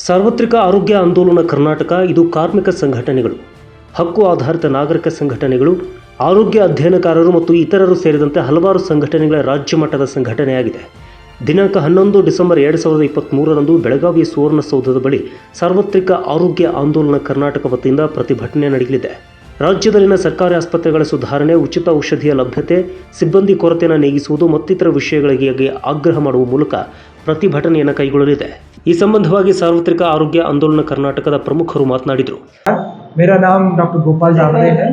ಸಾರ್ವತ್ರಿಕ ಆರೋಗ್ಯ ಆಂದೋಲನ ಕರ್ನಾಟಕ ಇದು ಕಾರ್ಮಿಕ ಸಂಘಟನೆಗಳು, ಹಕ್ಕು ಆಧಾರಿತ ನಾಗರಿಕ ಸಂಘಟನೆಗಳು, ಆರೋಗ್ಯ ಅಧ್ಯಯನಕಾರರು ಮತ್ತು ಇತರರು ಸೇರಿದಂತೆ ಹಲವಾರು ಸಂಘಟನೆಗಳ ರಾಜ್ಯ ಮಟ್ಟದ ಸಂಘಟನೆಯಾಗಿದೆ. ದಿನಾಂಕ 11 ಡಿಸೆಂಬರ್ 2023ರಂದು ಬೆಳಗಾವಿಯ ಸುವರ್ಣಸೌಧದ ಬಳಿ ಸಾರ್ವತ್ರಿಕ ಆರೋಗ್ಯ ಆಂದೋಲನ ಕರ್ನಾಟಕ ವತಿಯಿಂದ ಪ್ರತಿಭಟನೆ ನಡೆಯಲಿದೆ. ರಾಜ್ಯದಲ್ಲಿನ ಸರ್ಕಾರಿ ಆಸ್ಪತ್ರೆಗಳ ಸುಧಾರಣೆ, ಉಚಿತ ಔಷಧಿಯ ಲಭ್ಯತೆ, ಸಿಬ್ಬಂದಿ ಕೊರತೆಯನ್ನು ನೀಗಿಸುವುದು ಮತ್ತಿತರ ವಿಷಯಗಳಿಗೆ ಆಗ್ರಹ ಮಾಡುವ ಮೂಲಕ ಪ್ರತಿಭಟನೆಯನ್ನು ಕೈಗೊಳ್ಳಲಿದೆ. ಈ ಸಂಬಂಧವಾಗಿ ಸಾರ್ವತ್ರಿಕ ಆರೋಗ್ಯ ಆಂದೋಲನ कर्नाटकದ ಪ್ರಮುಖರು ಮಾತನಾಡಿದರು. मेरा नाम डॉक्टर गोपाल जावरे है।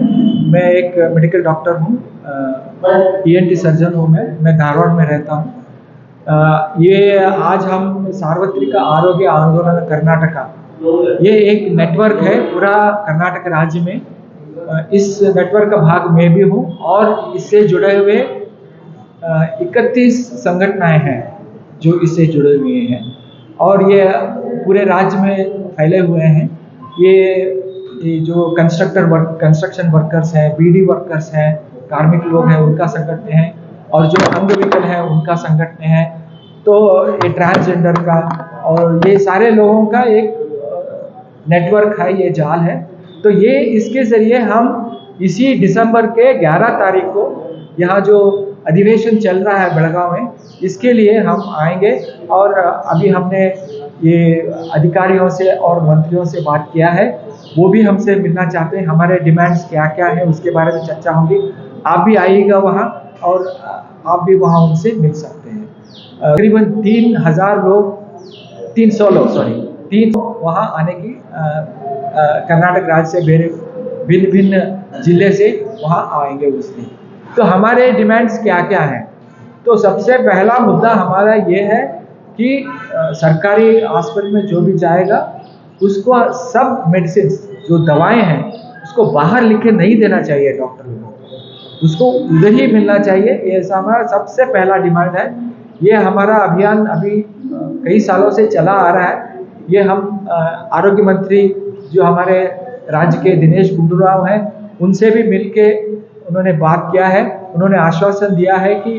मैं एक मेडिकल डॉक्टर हूँ, ENT सर्जन हूँ। मैं धारवाड़ में रहता हूँ। ये आज हम सार्वत्रिक आरोग्य आंदोलन कर्नाटक, ये एक नेटवर्क है पूरा कर्नाटक राज्य में। इस नेटवर्क का भाग मैं भी हूँ और इससे जुड़े हुए 31 संगठनाएं हैं जो इससे जुड़े हुए हैं और ये पूरे राज्य में फैले हुए हैं। ये जो कंस्ट्रक्शन वर्कर्स हैं, बीडी वर्कर्स हैं, कार्मिक लोग हैं, उनका संगठन है, और जो अंगविकल हैं उनका संगठन है, तो ये ट्रांसजेंडर का, और ये सारे लोगों का एक नेटवर्क है, ये जाल है। तो ये इसके ज़रिए हम इसी दिसंबर के 11 तारीख को यहाँ जो अधिवेशन चल रहा है बेलगांव में, इसके लिए हम आएंगे। और अभी हमने ये अधिकारियों से और मंत्रियों से बात किया है, वो भी हमसे मिलना चाहते हैं। हमारे डिमांड्स क्या क्या हैं उसके बारे में चर्चा होगी। आप भी आइएगा वहाँ और आप भी वहाँ उनसे मिल सकते हैं। तकरीबन 300 लोग वहाँ आने की कर्नाटक राज्य से भिन्न भिन्न जिले से वहाँ आएंगे उस दिन। तो हमारे डिमांड्स क्या क्या हैं? तो सबसे पहला मुद्दा हमारा ये है कि सरकारी अस्पताल में जो भी जाएगा उसको सब मेडिसिन जो दवाएं हैं उसको बाहर लिख के नहीं देना चाहिए डॉक्टर लोगों को, उसको उधर ही मिलना चाहिए। ये हमारा सबसे पहला डिमांड है। ये हमारा अभियान अभी कई सालों से चला आ रहा है। ये हम आरोग्य मंत्री जो हमारे राज्य के दिनेश गुंडूराव हैं उनसे भी मिल के उन्होंने बात किया है। उन्होंने आश्वासन दिया है कि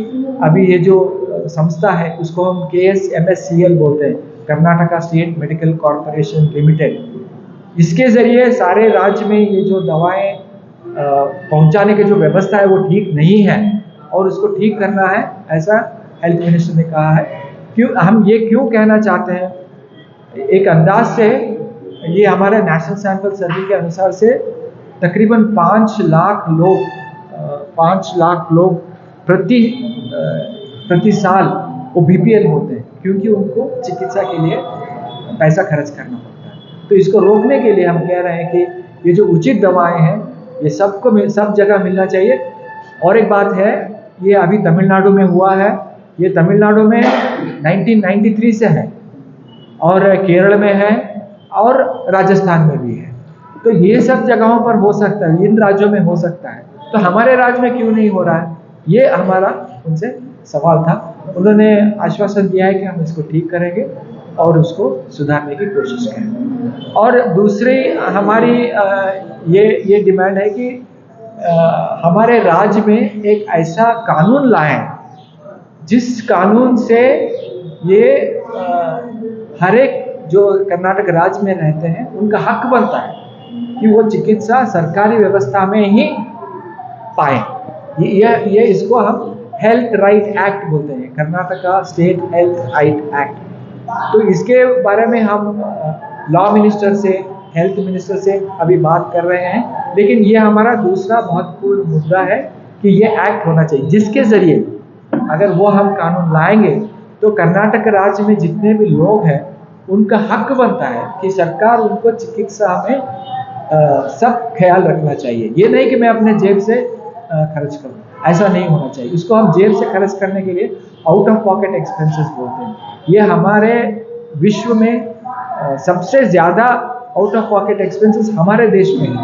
अभी ये जो संस्था है उसको हम KSMSCL बोलते हैं, Karnataka state medical corporation limited. इसके ज़रिए सारे राज्य में ये जो दवाएं पहुंचाने की जो व्यवस्था है वो ठीक नहीं है और उसको ठीक करना है, ऐसा हेल्थ मिनिस्टर ने कहा है। हम ये क्यों कहना चाहते हैं? एक अंदाज से ये हमारे नेशनल सैंपल सर्वे के अनुसार से तकरीबन 5 लाख लोग प्रति साल वो BPL होते हैं, क्योंकि उनको चिकित्सा के लिए पैसा खर्च करना पड़ता है। तो इसको रोकने के लिए हम कह रहे हैं कि ये जो उचित दवाएं हैं ये सब जगह मिलना चाहिए। और एक बात है, ये अभी तमिलनाडु में हुआ है, ये तमिलनाडु में 1993 से है और केरल में है और राजस्थान में भी है। तो ये सब जगहों पर हो सकता है, इन राज्यों में हो सकता है, तो हमारे राज्य में क्यों नहीं हो रहा है? ये हमारा उनसे सवाल था। उन्होंने आश्वासन दिया है कि हम इसको ठीक करेंगे और उसको सुधारने की कोशिश करेंगे। और दूसरी हमारी ये डिमांड है कि हमारे राज्य में एक ऐसा कानून लाएं जिस कानून से ये हर एक जो कर्नाटक राज्य में रहते हैं उनका हक बनता है कि वो चिकित्सा सरकारी व्यवस्था में ही पाएं। ये इसको हम हेल्थ राइट एक्ट बोलते हैं, Karnataka state health right act. तो इसके बारे में हम लॉ मिनिस्टर से, हेल्थ मिनिस्टर से अभी बात कर रहे हैं। लेकिन ये हमारा दूसरा महत्वपूर्ण मुद्दा है कि ये एक्ट होना चाहिए, जिसके ज़रिए अगर वो हम कानून लाएंगे तो कर्नाटक राज्य में जितने भी लोग हैं उनका हक बनता है कि सरकार उनको चिकित्सा में सब ख्याल रखना चाहिए। ये नहीं कि मैं अपने जेब से खर्च करूँ, ऐसा नहीं होना चाहिए। इसको हम जेब से खर्च करने के लिए आउट ऑफ पॉकेट एक्सपेंसेस बोलते हैं। ये हमारे विश्व में सबसे ज़्यादा आउट ऑफ पॉकेट एक्सपेंसेस हमारे देश में है,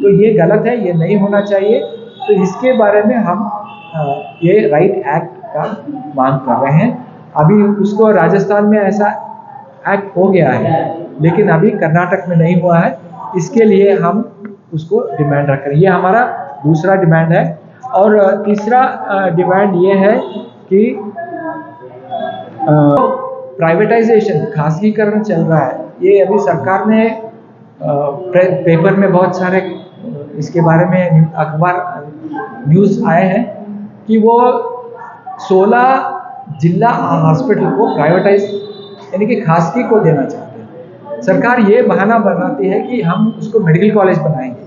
तो ये गलत है, ये नहीं होना चाहिए। तो इसके बारे में हम ये राइट एक्ट का मांग कर रहे हैं। अभी उसको राजस्थान में ऐसा एक्ट हो गया है, लेकिन अभी कर्नाटक में नहीं हुआ है। इसके लिए हम उसको डिमांड रख रहे हैं। ये हमारा दूसरा डिमांड है। और तीसरा डिमांड ये है कि प्राइवेटाइजेशन, खासगीकरण चल रहा है, ये अभी सरकार ने पेपर में बहुत सारे इसके बारे में अखबार न्यूज़ आए हैं कि वो 16 जिला हॉस्पिटल को प्राइवेटाइज यानी कि खासगी को देना चाहते हैं। सरकार ये बहाना बनाती है कि हम उसको मेडिकल कॉलेज बनाएंगे।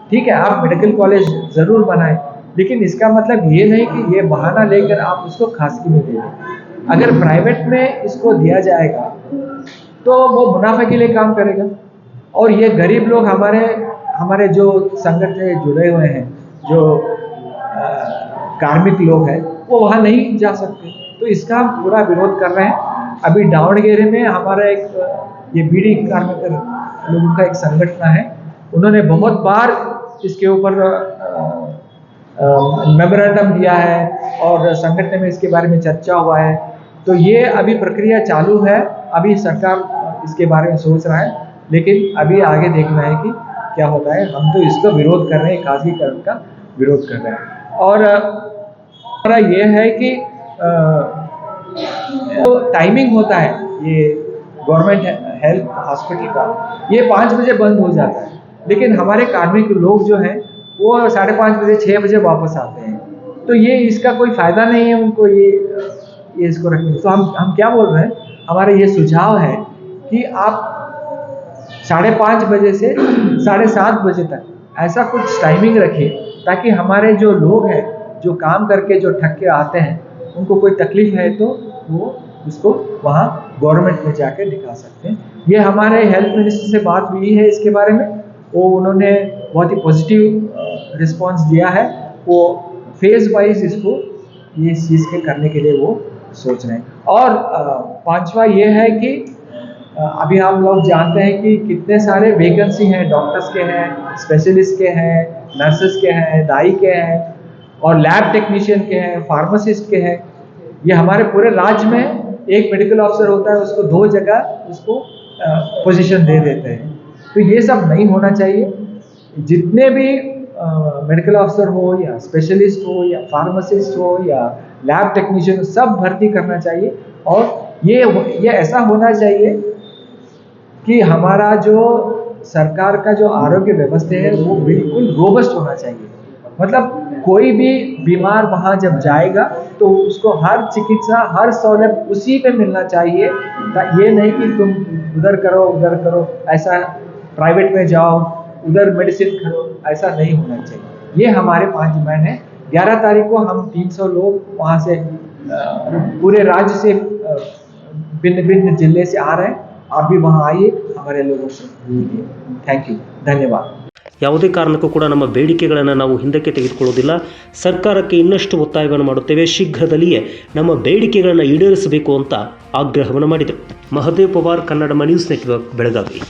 ठीक है, आप मेडिकल कॉलेज ज़रूर बनाएं, लेकिन इसका मतलब ये नहीं कि ये बहाना लेकर आप उसको खासगी में दे दें। अगर प्राइवेट में इसको दिया जाएगा तो वो मुनाफे के लिए काम करेगा, और ये गरीब लोग हमारे जो संगठन से जुड़े हुए हैं, जो कार्मिक लोग हैं, वो वहाँ नहीं जा सकते। तो इसका हम पूरा विरोध कर रहे हैं। अभी दावणगेरे में हमारा एक ये बीड़ी कार्मिक लोगों का एक संगठन है, उन्होंने बहुत बार इसके ऊपर मेमोरेंडम दिया है और संगठन में इसके बारे में चर्चा हुआ है। तो ये अभी प्रक्रिया चालू है, अभी सरकार इसके बारे में सोच रहा है, लेकिन अभी आगे देखना है कि क्या होता है। हम तो इसका विरोध कर रहे हैं, खासगीकरण का विरोध कर रहे हैं। और हमारा ये है कि तो टाइमिंग होता है ये गवर्नमेंट हेल्थ हॉस्पिटल का, ये 5 बजे बंद हो जाता है, लेकिन हमारे कार्मिक लोग जो हैं वो 5:30 बजे 6 बजे वापस आते हैं। तो ये इसका कोई फ़ायदा नहीं है उनको ये इसको रखने। तो हम क्या बोल रहे हैं, हमारा ये सुझाव है कि आप 5:30 बजे से 7:30 बजे तक ऐसा कुछ टाइमिंग रखिए, ताकि हमारे जो लोग हैं जो काम करके जो थक के आते हैं, उनको कोई तकलीफ है तो वो उसको वहाँ गवर्नमेंट में जाके दिखा सकते हैं। ये हमारे हेल्थ मिनिस्टर से बात हुई है इसके बारे में, वो उन्होंने बहुत ही पॉजिटिव रिस्पांस दिया है। वो फेज़ वाइज इसको ये चीज़ के करने के लिए वो सोच रहे हैं। और 5वां ये है कि अभी हम लोग जानते हैं कि कितने सारे वैकेंसी हैं, डॉक्टर्स के हैं, स्पेशलिस्ट के हैं, नर्सेस के हैं, दाई के हैं, और लैब टेक्नीशियन के हैं, फार्मासिस्ट के हैं। ये हमारे पूरे राज्य में एक मेडिकल ऑफिसर होता है, उसको 2 जगह उसको पोजीशन दे देते हैं। तो ये सब नहीं होना चाहिए। जितने भी मेडिकल ऑफिसर हो या स्पेशलिस्ट हो या फार्मासिस्ट हो या लैब टेक्नीशियन हो, सब भर्ती करना चाहिए। और ये ऐसा होना चाहिए कि हमारा जो सरकार का जो आरोग्य व्यवस्था है वो बिल्कुल रोबस्ट होना चाहिए। मतलब कोई भी बीमार वहाँ जब जाएगा तो उसको हर चिकित्सा, हर सहूलियत उसी पे मिलना चाहिए। ये नहीं कि तुम उधर करो, ऐसा प्राइवेट में जाओ, उधर मेडिसिन करो, ऐसा नहीं होना चाहिए। ये हमारे 5 डिमांड है। 11 तारीख को हम 300 लोग वहाँ से पूरे राज्य से भिन्न भिन्न जिले से आ रहे हैं। आप भी वहाँ आइए, हमारे लोगों से मिलिए। थैंक यू, धन्यवाद। ಯಾವುದೇ ಕಾರಣಕ್ಕೂ ಕೂಡ ನಮ್ಮ ಬೇಡಿಕೆಗಳನ್ನು ನಾವು ಹಿಂದಕ್ಕೆ ತೆಗೆದುಕೊಳ್ಳುವುದಿಲ್ಲ. ಸರ್ಕಾರಕ್ಕೆ ಇನ್ನಷ್ಟು ಒತ್ತಾಯವನ್ನು ಮಾಡುತ್ತೇವೆ. ಶೀಘ್ರದಲ್ಲಿಯೇ ನಮ್ಮ ಬೇಡಿಕೆಗಳನ್ನು ಈಡೇರಿಸಬೇಕು ಅಂತ ಆಗ್ರಹವನ್ನು ಮಾಡಿದರು. Mahadev Pawar, Kannada news network, Belagavi.